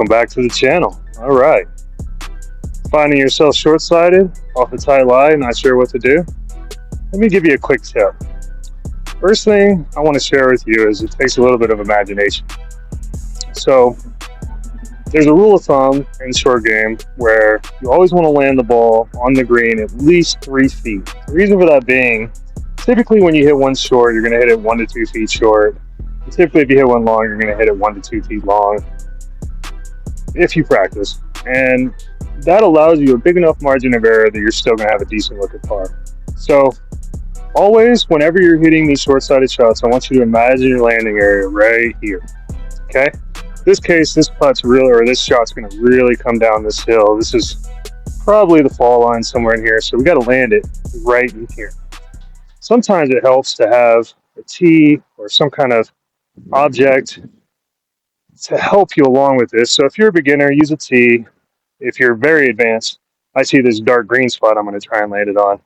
Welcome back to the channel. All right. Finding yourself short-sighted, off a tight lie, not sure what to do? Let me give you a quick tip. First thing I want to share with you is it takes a little bit of imagination. So there's a rule of thumb in short game where you always want to land the ball on the green at least 3 feet. The reason for that being, typically when you hit one short, you're going to hit it 1 to 2 feet short. And typically if you hit one long, you're going to hit it 1 to 2 feet long if you practice. And that allows you a big enough margin of error that you're still going to have a decent look at par. So always, whenever you're hitting these short-sided shots, I want you to imagine your landing area right here. Okay? In this case, this shot's going to really come down this hill. This is probably the fall line somewhere in here, so we got to land it right in here. Sometimes it helps to have a tee or some kind of object to help you along with this. So if you're a beginner, use a tee. If you're very advanced, I see this dark green spot I'm going to try and land it on.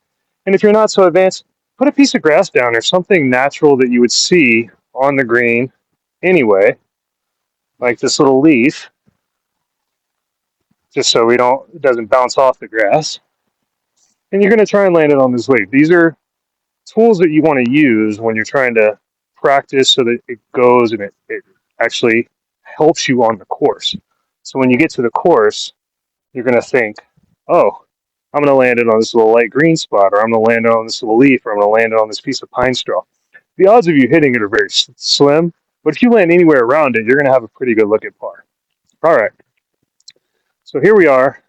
And if you're not so advanced, put a piece of grass down or something natural that you would see on the green anyway, like this little leaf, just so it doesn't bounce off the grass. And you're going to try and land it on this leaf. These are tools that you want to use when you're trying to practice so that it goes and it actually helps you on the course. So when you get to the course, you're going to think, oh, I'm going to land it on this little light green spot, or I'm going to land it on this little leaf, or I'm going to land it on this piece of pine straw. The odds of you hitting it are very slim, but if you land anywhere around it, you're going to have a pretty good look at par. All right. So here we are.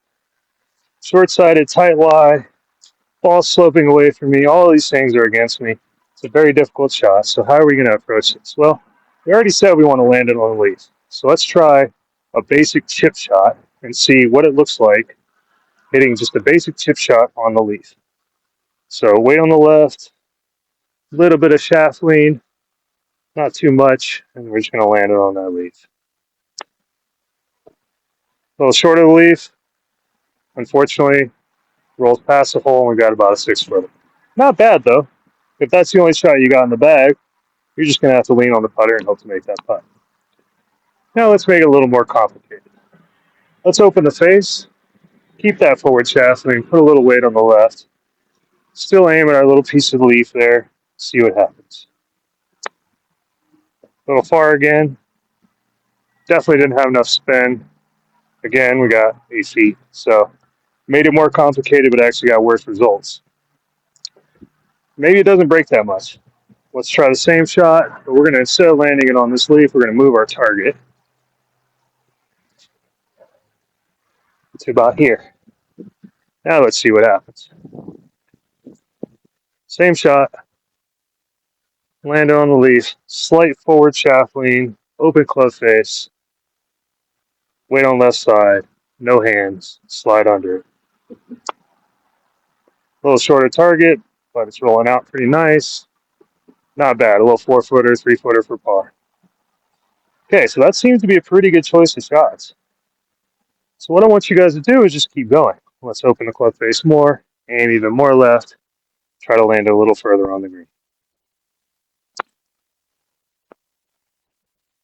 Short-sighted, tight lie, ball sloping away from me. All of these things are against me. It's a very difficult shot. So how are we going to approach this? Well, we already said we want to land it on the leaf. So let's try a basic chip shot and see what it looks like hitting just a basic chip shot on the leaf. So weight on the left, a little bit of shaft lean, not too much, and we're just going to land it on that leaf. A little short of the leaf, unfortunately, rolls past the hole, and we got about a 6-footer. Not bad, though. If that's the only shot you got in the bag, you're just going to have to lean on the putter and hope to make that putt. Now let's make it a little more complicated. Let's open the face, keep that forward shaft lean, put a little weight on the left, still aim at our little piece of leaf there, see what happens. A little far again. Definitely didn't have enough spin. Again, we got 8 feet, so made it more complicated, but actually got worse results. Maybe it doesn't break that much. Let's try the same shot, but we're going to, instead of landing it on this leaf, we're going to move our target to about here. Now let's see what happens. Same shot. Land it on the leaf. Slight forward shaft lean. Open club face. Weight on left side. No hands. Slide under it. A little shorter target, but it's rolling out pretty nice. Not bad. A little 4-footer, 3-footer for par. Okay, so that seems to be a pretty good choice of shots. So what I want you guys to do is just keep going. Let's open the club face more, aim even more left, try to land it a little further on the green.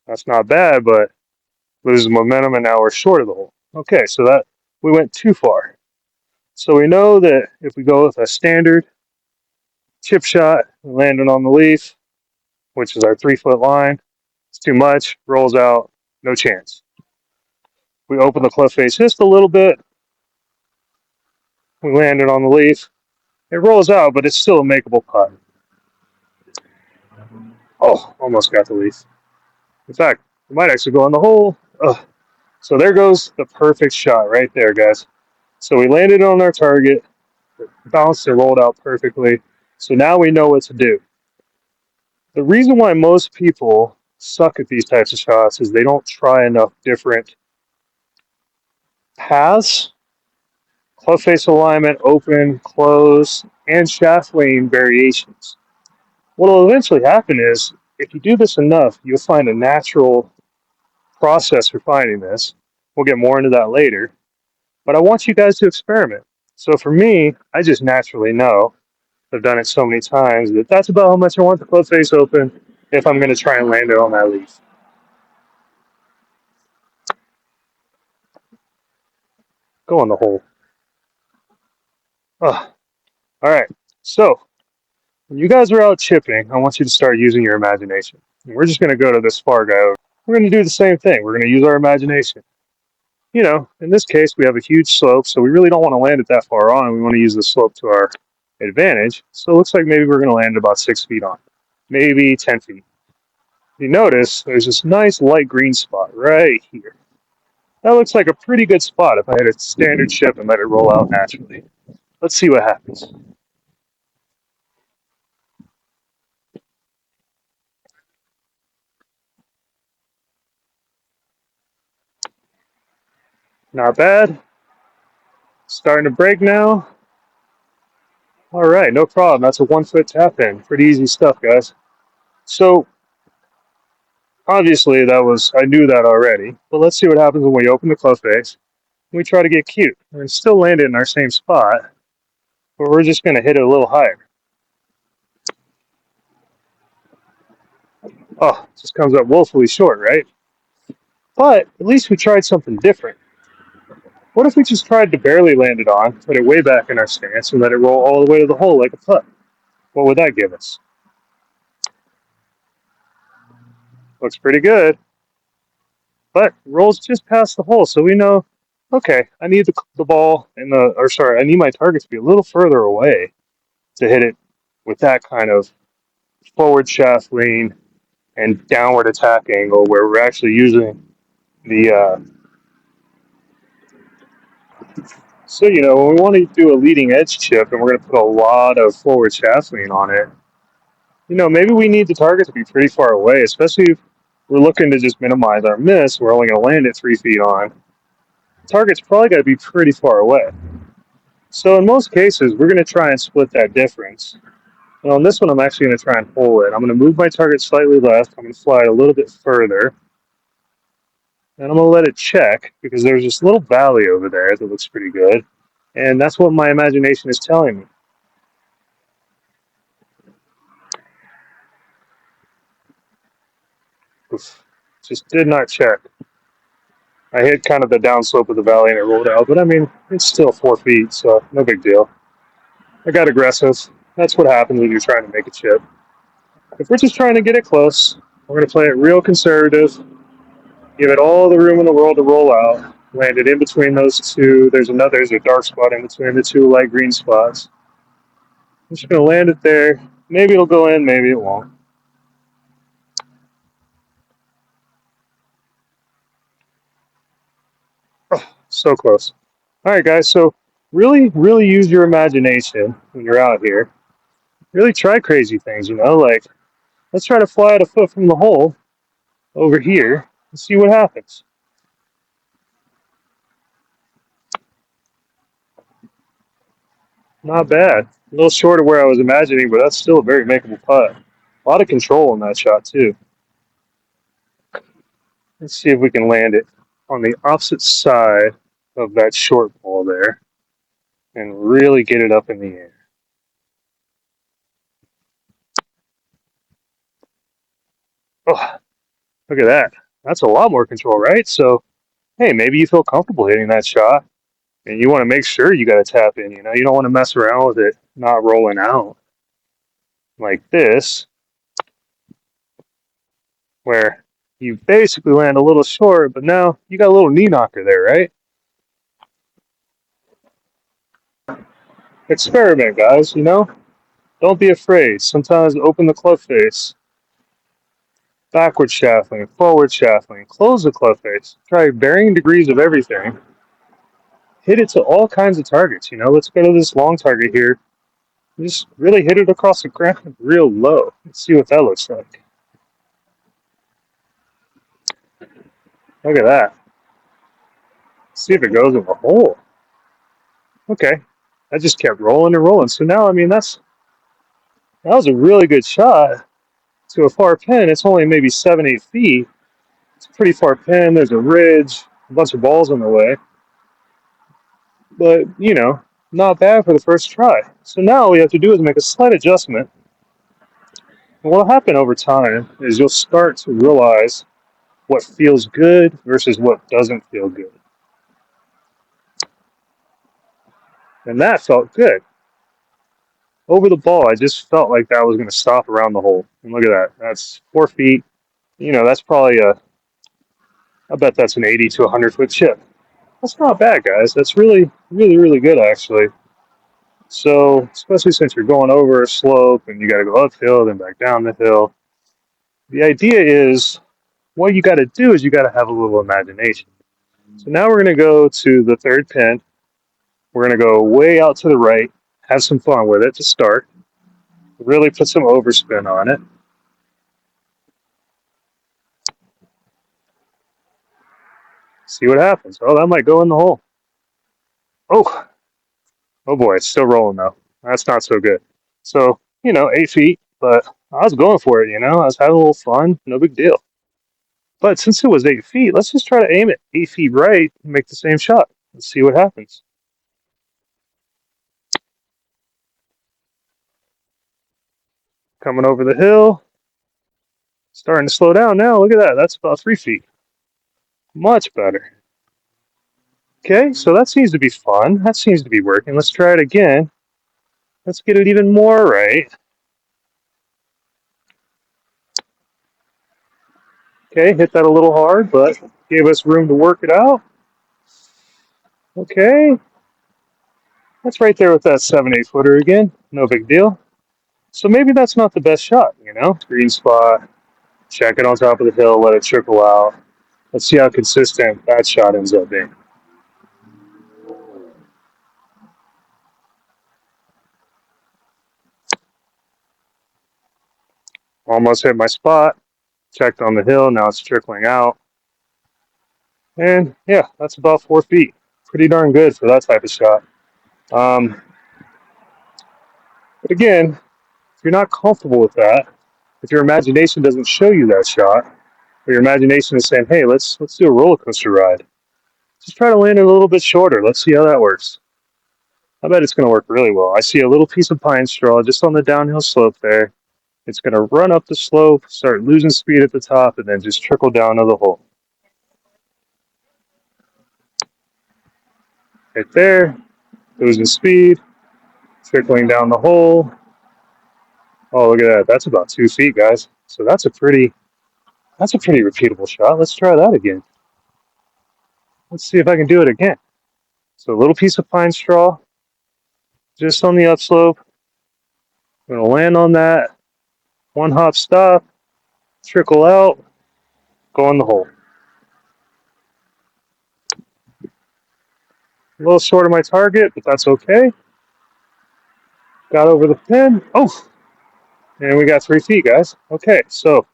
That's not bad, but loses momentum, and now we're short of the hole. Okay, so that we went too far. So we know that if we go with a standard chip shot, landing on the leaf, which is our 3-foot line, it's too much, rolls out, no chance. We open the club face just a little bit. We land it on the leaf. It rolls out, but it's still a makeable putt. Oh, almost got the leaf. In fact, it might actually go on the hole. Ugh. So there goes the perfect shot right there, guys. So we landed on our target. It bounced and rolled out perfectly. So now we know what to do. The reason why most people suck at these types of shots is they don't try enough different paths, club face alignment, open, close, and shaft lean variations. What will eventually happen is, if you do this enough, you'll find a natural process for finding this. We'll get more into that later. But I want you guys to experiment. So for me, I just naturally know, I've done it so many times, that that's about how much I want the club face open if I'm going to try and land it on that leaf. Go in the hole. All right. So when you guys are out chipping, I want you to start using your imagination. And we're just going to go to this far guy over. We're going to do the same thing. We're going to use our imagination. You know, in this case, we have a huge slope, so we really don't want to land it that far on. We want to use the slope to our advantage. So it looks like maybe we're going to land about 6 feet on, maybe 10 feet. You notice there's this nice light green spot right here. That looks like a pretty good spot if I had a standard ship and let it roll out naturally. Let's see what happens. Not bad. Starting to break now. All right, no problem. That's a 1 foot tap in. Pretty easy stuff, guys. So obviously I knew that already, but let's see what happens when we open the club face. We try to get cute. We're going to still land it in our same spot, but we're just going to hit it a little higher. Oh, it just comes up woefully short, right? But at least we tried something different. What if we just tried to barely land it on, put it way back in our stance, and let it roll all the way to the hole like a putt? What would that give us? Looks pretty good, but rolls just past the hole, so we know, okay, I need the ball I need my target to be a little further away to hit it with that kind of forward shaft lean and downward attack angle where we're actually using the so when we want to do a leading edge chip and we're going to put a lot of forward shaft lean on it, maybe we need the target to be pretty far away, especially if we're looking to just minimize our miss. We're only going to land it 3 feet on. The target's probably got to be pretty far away. So in most cases, we're going to try and split that difference. Well, on this one, I'm actually going to try and hole it. I'm going to move my target slightly left. I'm going to fly it a little bit further. And I'm going to let it check because there's this little valley over there that looks pretty good. And that's what my imagination is telling me. Oof. Just did not check. I hit kind of the downslope of the valley and it rolled out. But I mean, it's still 4 feet, so no big deal. I got aggressive. That's what happens when you're trying to make a chip. If we're just trying to get it close, we're going to play it real conservative. Give it all the room in the world to roll out. Land it in between those two. There's a dark spot in between the two light green spots. I'm just going to land it there. Maybe it'll go in, maybe it won't. Oh, so close. All right, guys. So really, really use your imagination when you're out here. Really try crazy things, like let's try to fly it a foot from the hole over here and see what happens. Not bad. A little short of where I was imagining, but that's still a very makeable putt. A lot of control in that shot, too. Let's see if we can land it on the opposite side of that short ball there and really get it up in the air. Oh, look at that. That's a lot more control, right? So, hey, maybe you feel comfortable hitting that shot and you want to make sure you got to tap in. You don't want to mess around with it not rolling out like this, where you basically land a little short, but now you got a little knee knocker there, right? Experiment, guys, Don't be afraid. Sometimes open the club face. Backward shaftling, forward shaftling, close the club face. Try varying degrees of everything. Hit it to all kinds of targets, Let's go to this long target here. Just really hit it across the ground real low. Let's see what that looks like. Look at that. Let's see if it goes in the hole. Okay. I just kept rolling and rolling. So now, that was a really good shot to a far pin. It's only maybe 7, 8 feet. It's a pretty far pin. There's a ridge, a bunch of balls in the way. But, not bad for the first try. So now all we have to do is make a slight adjustment. And what will happen over time is you'll start to realize what feels good versus what doesn't feel good. And that felt good. Over the ball, I just felt like that was going to stop around the hole. And look at that. That's 4 feet. That's probably I bet that's an 80 to 100 foot chip. That's not bad, guys. That's really, really, really good, actually. So, especially since you're going over a slope and you got to go uphill, then back down the hill. The idea is what you got to do is you got to have a little imagination. So now we're going to go to the third pin. We're going to go way out to the right, have some fun with it to start. Really put some overspin on it. See what happens. Oh, that might go in the hole. Oh, oh boy, it's still rolling though. That's not so good. So, 8 feet, but I was going for it, I was having a little fun, no big deal. But since it was 8 feet, let's just try to aim it 8 feet right and make the same shot. Let's see what happens. Coming over the hill, starting to slow down now. Look at that. That's about 3 feet. Much better. Okay, so that seems to be fun. That seems to be working. Let's try it again. Let's get it even more right. Okay, hit that a little hard, but gave us room to work it out. Okay, that's right there with that 7-8 footer again. No big deal. So maybe that's not the best shot, Green spot, check it on top of the hill, let it trickle out. Let's see how consistent that shot ends up being. Almost hit my spot. Checked on the hill. Now it's trickling out. And yeah, that's about 4 feet. Pretty darn good for that type of shot. But again, if you're not comfortable with that, if your imagination doesn't show you that shot, or your imagination is saying, hey, let's do a roller coaster ride, just try to land it a little bit shorter. Let's see how that works. I bet it's going to work really well. I see a little piece of pine straw just on the downhill slope there. It's going to run up the slope, start losing speed at the top, and then just trickle down to the hole. Right there, losing speed, trickling down the hole. Oh, look at that. That's about 2 feet, guys. So that's a pretty repeatable shot. Let's try that again. Let's see if I can do it again. So a little piece of pine straw, just on the upslope. I'm going to land on that. One hop stop, trickle out, go in the hole. A little short of my target, but that's okay. Got over the pin. Oh, and we got 3 feet, guys. Okay, so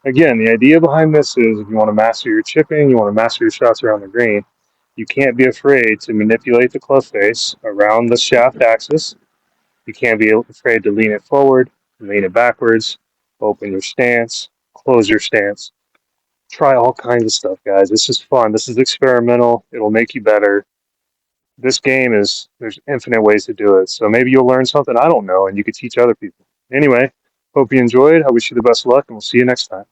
again, the idea behind this is if you want to master your chipping, you want to master your shots around the green, you can't be afraid to manipulate the club face around the shaft axis. You can't be afraid to lean it forward, lean it backwards, open your stance, close your stance. Try all kinds of stuff, guys. This is fun. This is experimental. It'll make you better. This game there's infinite ways to do it. So maybe you'll learn something I don't know and you could teach other people. Anyway, hope you enjoyed. I wish you the best of luck and we'll see you next time.